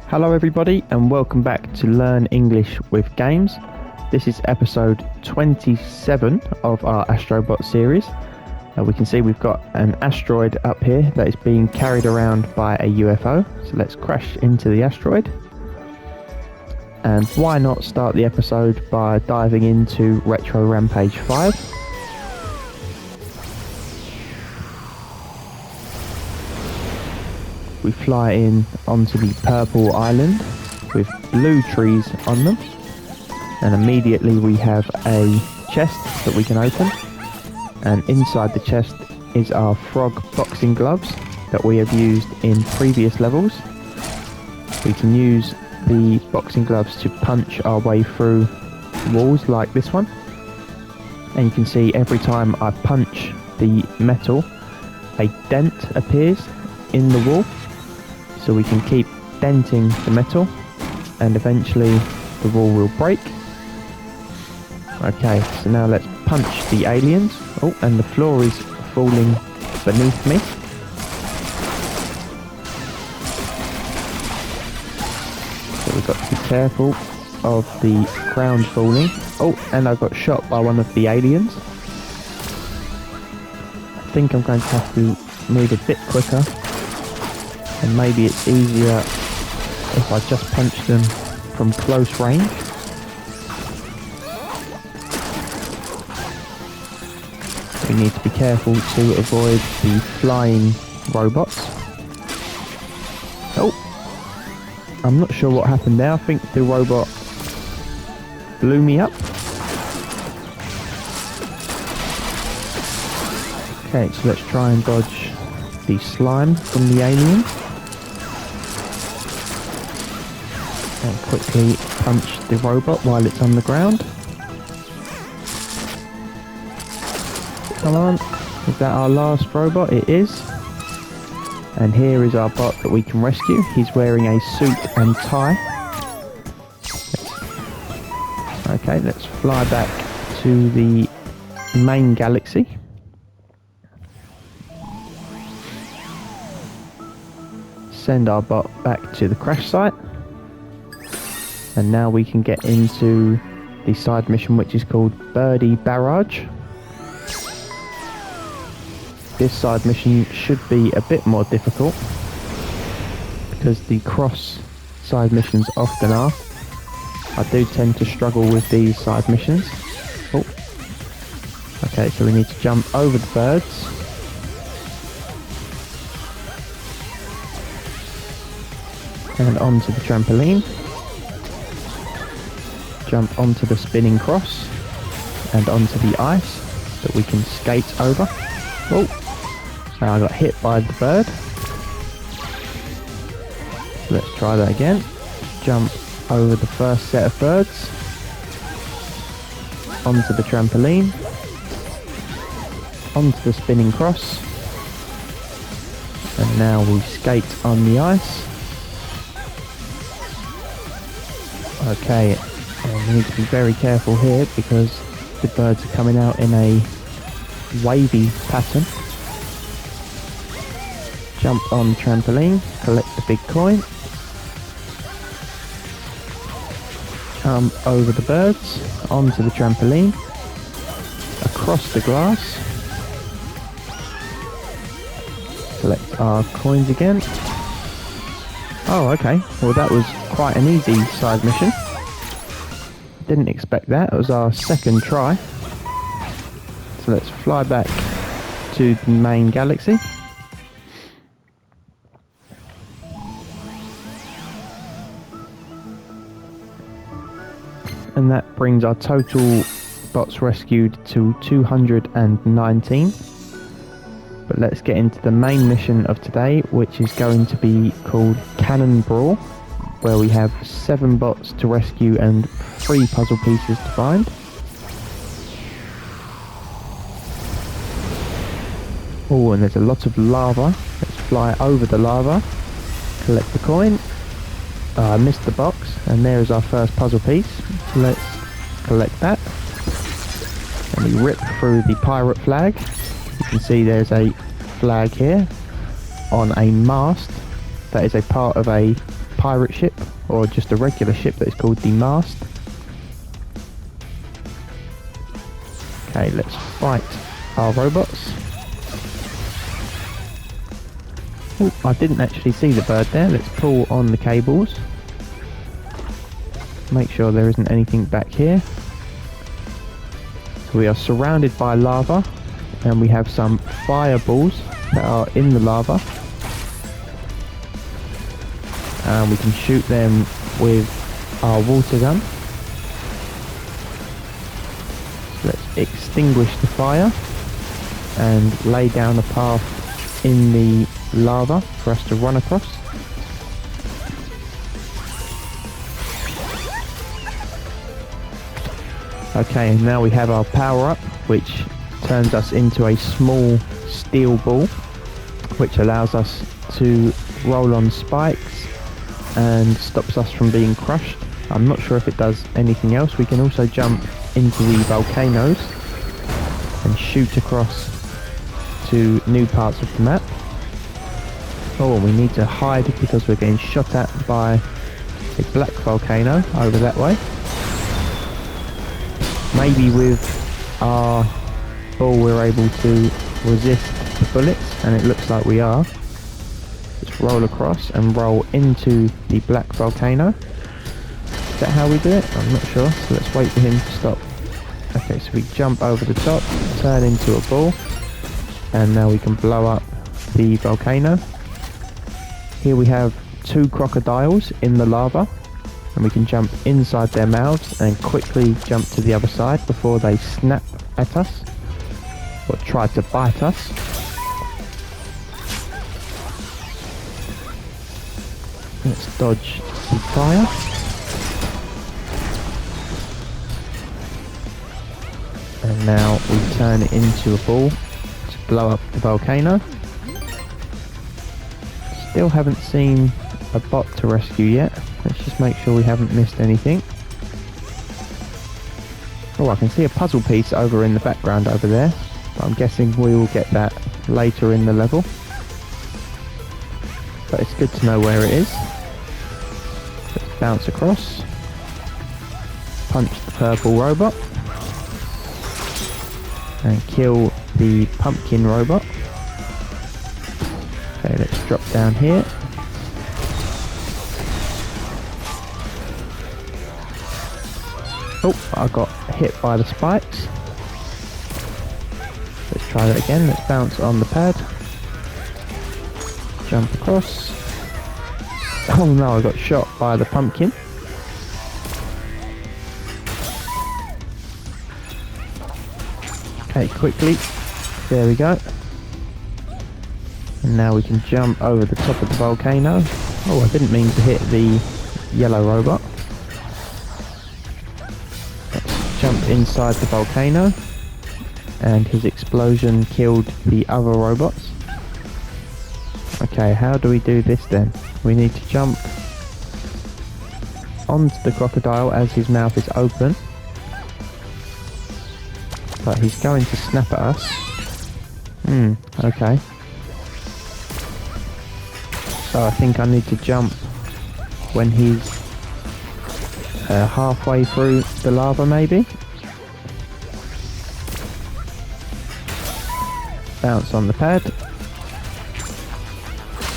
Hello everybody and welcome back to Learn English with Games. This is episode 27 of our Astro Bot series. We can see we've got an asteroid up here that is being carried around by a UFO. So let's crash into the asteroid. And why not start the episode by diving into Retro Rampage 5. We fly in onto the purple island with blue trees on them, and immediately we have a chest that we can open, and inside the chest is our frog boxing gloves that we have used in previous levels. We can use the boxing gloves to punch our way through walls like this one, and you can see every time I punch the metal a dent appears in the wall. So we can keep denting the metal and eventually the wall will break. Okay, so now let's punch the aliens. Oh, and the floor is falling beneath me. So we've got to be careful of the ground falling. Oh, and I got shot by one of the aliens. I think I'm going to have to move a bit quicker. And maybe it's easier if I just punch them from close range. We need to be careful to avoid the flying robots. Oh! I'm not sure what happened there. I think the robot blew me up. Okay, so let's try and dodge the slime from the alien. And quickly punch the robot while it's on the ground. Come on, is that our last robot? It is. And here is our bot that we can rescue. He's wearing a suit and tie. Okay, let's fly back to the main galaxy. Send our bot back to the crash site. And now we can get into the side mission, which is called Birdie Barrage. This side mission should be a bit more difficult because the cross side missions often are. I do tend to struggle with these side missions. Oh. Okay, so we need to jump over the birds. And onto the trampoline. Jump onto the spinning cross and onto the ice that we can skate over. Oh, so I got hit by the bird. So let's try that again. Jump over the first set of birds, onto the trampoline, onto the spinning cross, and now we skate on the ice. Okay. We need to be very careful here because the birds are coming out in a wavy pattern. Jump on the trampoline, collect the big coin. Jump over the birds, onto the trampoline, across the glass. Collect our coins again. Oh, okay. Well, that was quite an easy side mission. Didn't expect that. It was our second try. So let's fly back to the main galaxy. And that brings our total bots rescued to 219. But let's get into the main mission of today, which is going to be called Cannon Brawl, where we have 7 bots to rescue and 3 puzzle pieces to find. Oh, and there's a lot of lava. Let's fly over the lava, collect the coin. I missed the box, and there is our first puzzle piece. So let's collect that. And we rip through the pirate flag. You can see there's a flag here on a mast that is a part of a pirate ship, or just a regular ship that is called the Mast. Okay, let's fight our robots. Oh, I didn't actually see the bird there. Let's pull on the cables. Make sure there isn't anything back here. So we are surrounded by lava, and we have some fireballs that are in the lava. And we can shoot them with our water gun. So let's extinguish the fire and lay down a path in the lava for us to run across. Okay, and now we have our power up, which turns us into a small steel ball, which allows us to roll on spikes and stops us from being crushed. I'm not sure if it does anything else. We can also jump into the volcanoes and shoot across to new parts of the map. Oh, we need to hide because we're getting shot at by a black volcano over that way. Maybe with our ball we're able to resist the bullets, and it looks like we are. Let's roll across and roll into the black volcano. Is that how we do it? I'm not sure, so let's wait for him to stop. Okay, so we jump over the top, turn into a ball, and now we can blow up the volcano. Here we have two crocodiles in the lava, and we can jump inside their mouths and quickly jump to the other side before they snap at us or try to bite us. Let's dodge the fire. And now we turn it into a ball to blow up the volcano. Still haven't seen a bot to rescue yet. Let's just make sure we haven't missed anything. Oh, I can see a puzzle piece over in the background over there, but I'm guessing we will get that later in the level. But it's good to know where it is. Let's bounce across. Punch the purple robot. And kill the pumpkin robot. Okay, let's drop down here. Oh, I got hit by the spikes. Let's try that again. Let's bounce on the pad. Jump across. Oh no, I got shot by the pumpkin. Okay, quickly. There we go. And now we can jump over the top of the volcano. Oh, I didn't mean to hit the yellow robot. Let's jump inside the volcano. And his explosion killed the other robots. Okay, how do we do this then? We need to jump onto the crocodile as his mouth is open. But he's going to snap at us. Okay. So I think I need to jump when he's halfway through the lava maybe. Bounce on the pad.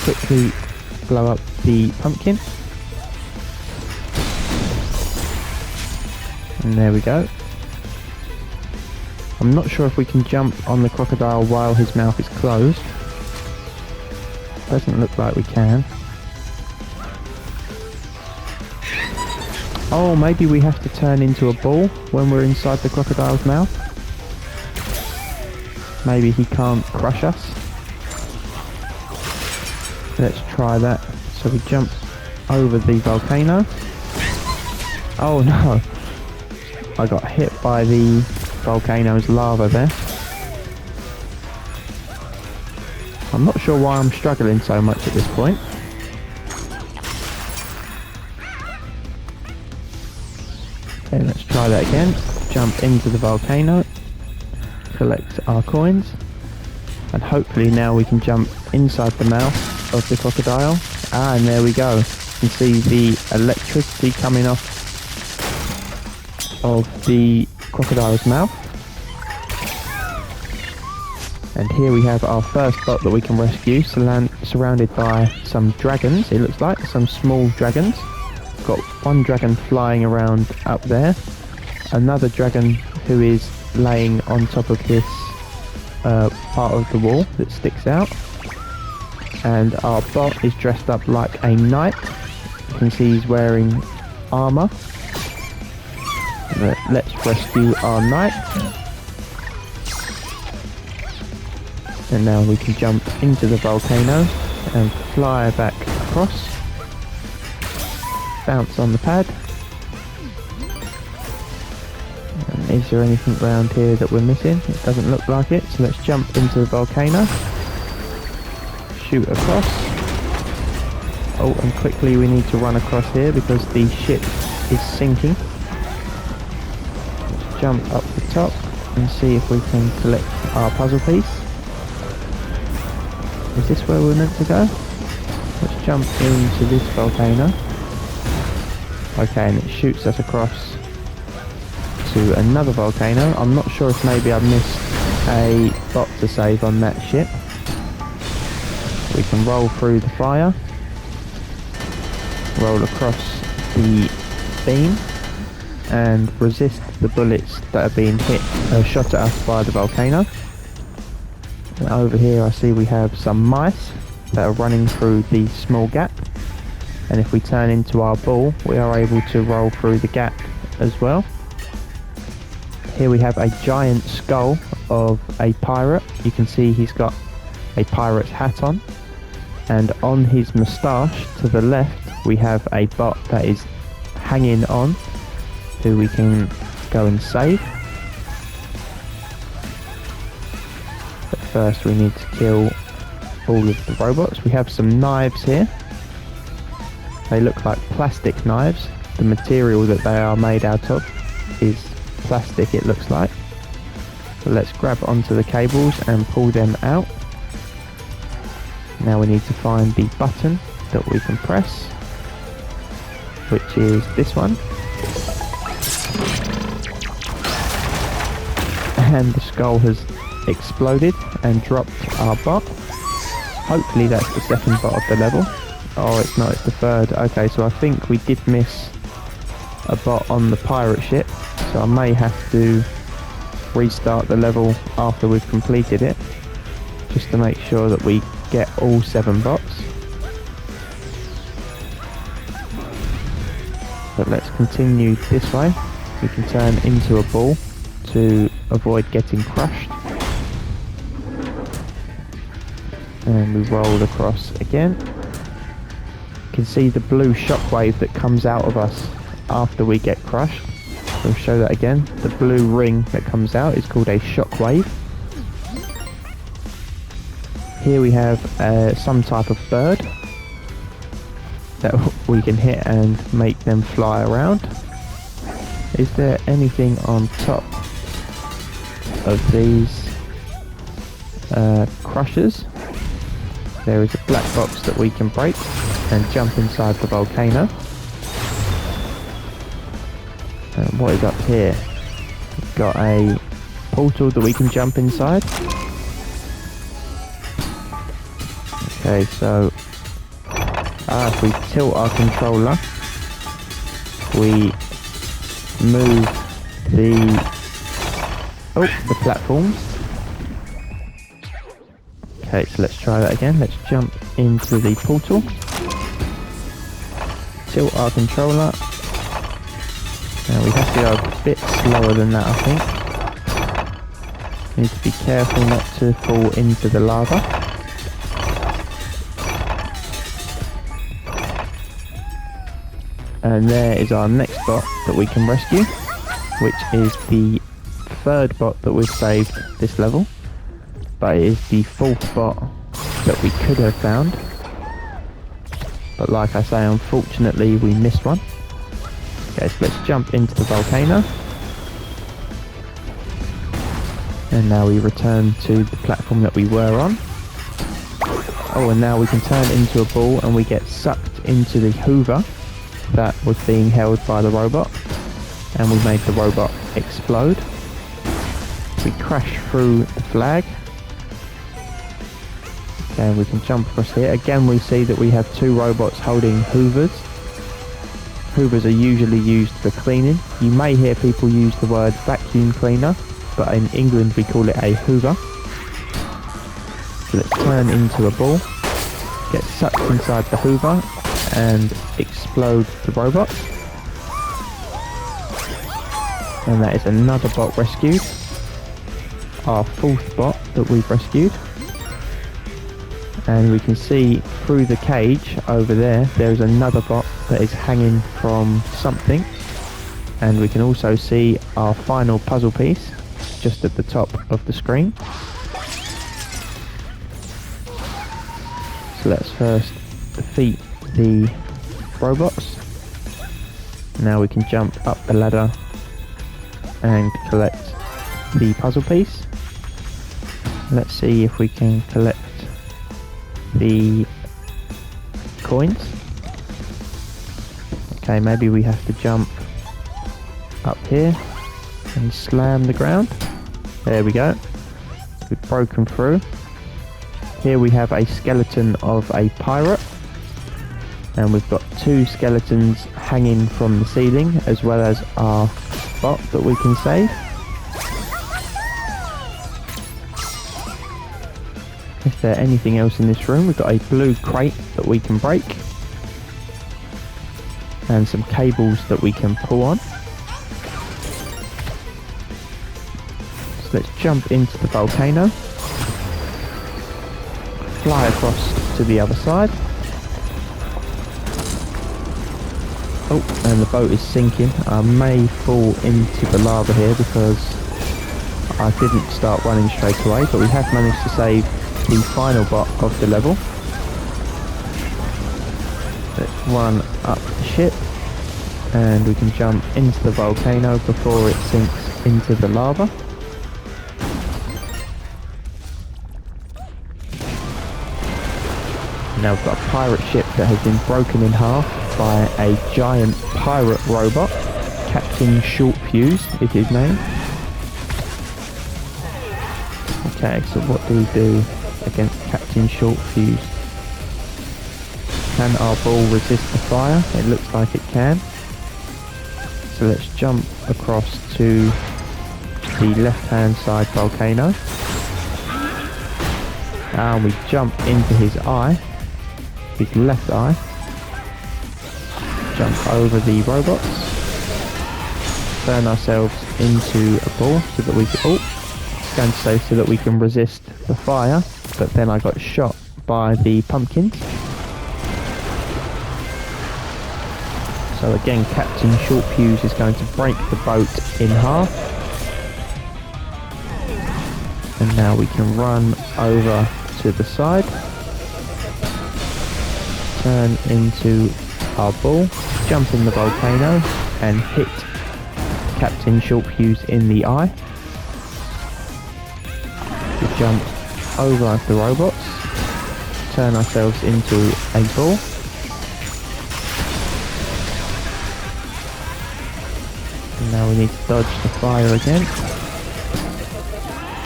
Quickly blow up the pumpkin. And there we go. I'm not sure if we can jump on the crocodile while his mouth is closed. Doesn't look like we can. Oh, maybe we have to turn into a ball when we're inside the crocodile's mouth. Maybe he can't crush us. Let's try that. So we jump over the volcano. Oh no! I got hit by the volcano's lava there. I'm not sure why I'm struggling so much at this point. Okay, let's try that again. Jump into the volcano. Collect our coins. And hopefully now we can jump inside the mouth of the crocodile. Ah, and there we go. You can see the electricity coming off of the crocodile's mouth. And here we have our first bot that we can rescue, surrounded by some dragons, it looks like, some small dragons. Got one dragon flying around up there, another dragon who is laying on top of this part of the wall that sticks out, and our bot is dressed up like a knight. You can see he's wearing armour. Let's rescue our knight. And now we can jump into the volcano and fly back across. Bounce on the pad. And is there anything around here that we're missing? It doesn't look like it, so let's jump into the volcano. Shoot across. Oh, and quickly we need to run across here because the ship is sinking. Let's jump up the top and see if we can collect our puzzle piece. Is this where we're meant to go? Let's jump into this volcano. Okay, and it shoots us across to another volcano. I'm not sure if maybe I've missed a bot to save on that ship. We can roll through the fire. Roll across the beam. And resist the bullets that are being shot at us by the volcano. And over here I see we have some mice that are running through the small gap, and if we turn into our ball we are able to roll through the gap as well. Here we have a giant skull of a pirate. You can see he's got a pirate's hat on, and on his moustache to the left we have a bot that is hanging on, who we can go and save. First we need to kill all of the robots. We have some knives here. They look like plastic knives. The material that they are made out of is plastic, it looks like. So let's grab onto the cables and pull them out. Now we need to find the button that we can press, which is this one. And the skull has exploded and dropped our bot. Hopefully that's the second bot of the level. Oh, it's not, it's the third. Okay, so I think we did miss a bot on the pirate ship, so I may have to restart the level after we've completed it, just to make sure that we get all 7 bots. But let's continue this way. We can turn into a ball to avoid getting crushed. And we roll across again. You can see the blue shockwave that comes out of us after we get crushed. We'll show that again. The blue ring that comes out is called a shockwave. Here we have some type of bird that we can hit and make them fly around. Is there anything on top of these crushers? There is a black box that we can break and jump inside the volcano. And what is up here? We've got a portal that we can jump inside. Okay, so if we tilt our controller, we move the platforms. Okay, so let's try that again. Let's jump into the portal. Tilt our controller. Now we have to go a bit slower than that, I think. Need to be careful not to fall into the lava. And there is our next bot that we can rescue, which is the third bot that we've saved this level. But it is the 4th bot that we could have found. But like I say, unfortunately we missed one. Okay, so let's jump into the volcano. And now we return to the platform that we were on. Oh, and now we can turn into a ball and we get sucked into the hoover that was being held by the robot, and we made the robot explode. We crash through the flag. Okay, we can jump across here. Again, we see that we have two robots holding hoovers. Hoovers are usually used for cleaning. You may hear people use the word vacuum cleaner, but in England we call it a hoover. So let's turn into a ball, get sucked inside the hoover and explode the robot. And that is another bot rescued. Our fourth bot that we've rescued. And we can see through the cage over there's another bot that is hanging from something. And we can also see our final puzzle piece just at the top of the screen. So let's first defeat the robots. Now we can jump up the ladder and collect the puzzle piece. Let's see if we can collect the coins. Okay, maybe we have to jump up here and slam the ground. There we go. We've broken through. Here we have a skeleton of a pirate, and we've got two skeletons hanging from the ceiling, as well as our bot that we can save. Is there anything else in this room? We've got a blue crate that we can break, and some cables that we can pull on. So let's jump into the volcano, fly across to the other side. Oh, and the boat is sinking. I may fall into the lava here because I didn't start running straight away, but we have managed to save the final bot of the level. Let's run up the ship and we can jump into the volcano before it sinks into the lava. Now we've got a pirate ship that has been broken in half by a giant pirate robot. Captain Shortfuse is his name. Okay, so what do we do against Captain Shortfuse? Can our ball resist the fire? It looks like it can. So let's jump across to the left hand side volcano. And we jump into his eye, his left eye. Jump over the robots. Turn ourselves into a ball so that we can, going to say so that we can resist the fire, but then I got shot by the pumpkins. So again, Captain Shortfuse is going to break the boat in half. And now we can run over to the side, turn into our ball, jump in the volcano and hit Captain Shortfuse in the eye. We jump over the robots, turn ourselves into a ball. And now we need to dodge the fire again.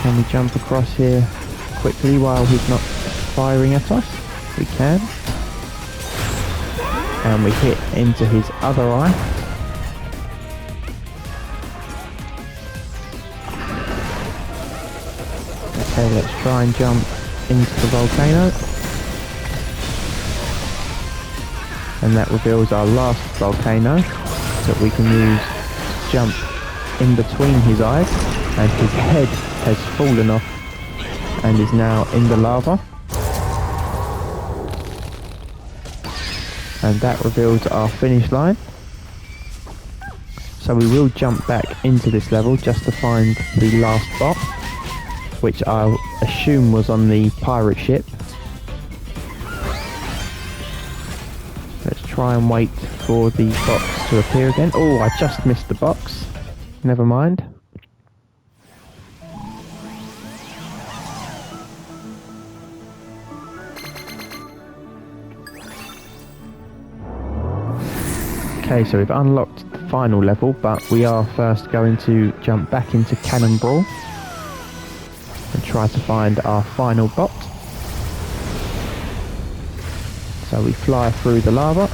Can we jump across here quickly while he's not firing at us? We can. And we hit into his other eye. Okay, let's try and jump into the volcano. And that reveals our last volcano that we can use to jump in between his eyes. And his head has fallen off and is now in the lava. And that reveals our finish line. So we will jump back into this level just to find the last bot, which I assume was on the pirate ship. Let's try and wait for the box to appear again. Oh, I just missed the box. Never mind. Okay, so we've unlocked the final level, but we are first going to jump back into Cannon Brawl and try to find our final bot. So we fly through the lava.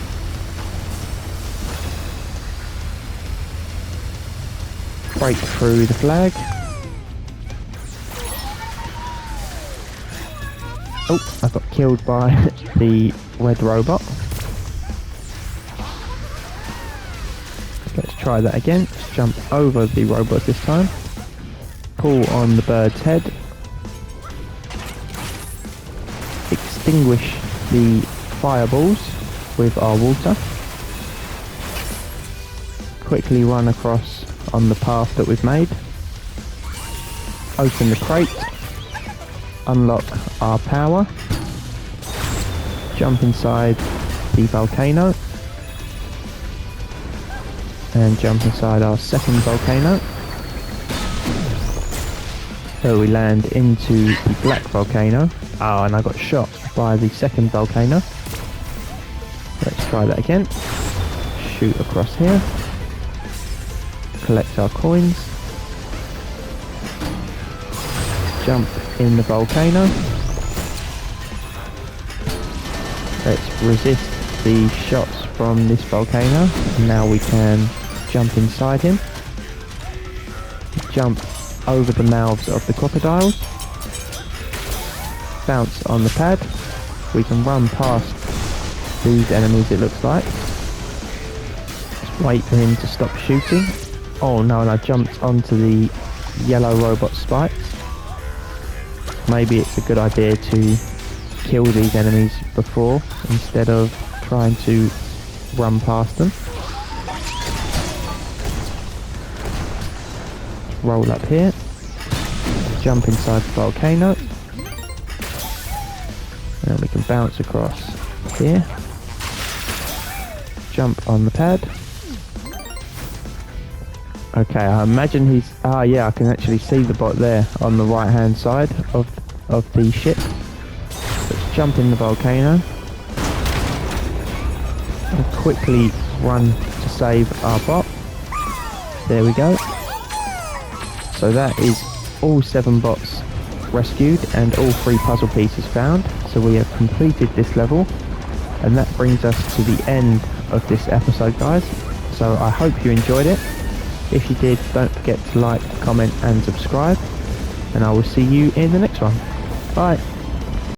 Break through the flag. Oh, I got killed by the red robot. Let's try that again. Let's jump over the robot this time. Pull on the bird's head. Extinguish the fireballs with our water. Quickly run across on the path that we've made. Open the crate. Unlock our power. Jump inside the volcano. And jump inside our second volcano. So we land into the black volcano. Oh, and I got shot by the second volcano. Let's try that again. Shoot across here. Collect our coins. Jump in the volcano. Let's resist the shots from this volcano. Now we can jump inside him. Jump over the mouths of the crocodiles. Bounce on the pad. We can run past these enemies, it looks like. Just wait for him to stop shooting. Oh no, and I jumped onto the yellow robot spikes. Maybe it's a good idea to kill these enemies before, instead of trying to run past them. Roll up here. Jump inside the volcano. And then we can bounce across here. Jump on the pad. Okay, I imagine he's... Ah, yeah, I can actually see the bot there on the right-hand side of the ship. Let's jump in the volcano. And quickly run to save our bot. There we go. So that is all 7 bots rescued and all 3 puzzle pieces found. So we have completed this level. And that brings us to the end of this episode, guys. So I hope you enjoyed it. If you did, don't forget to like, comment and subscribe. And I will see you in the next one. Bye.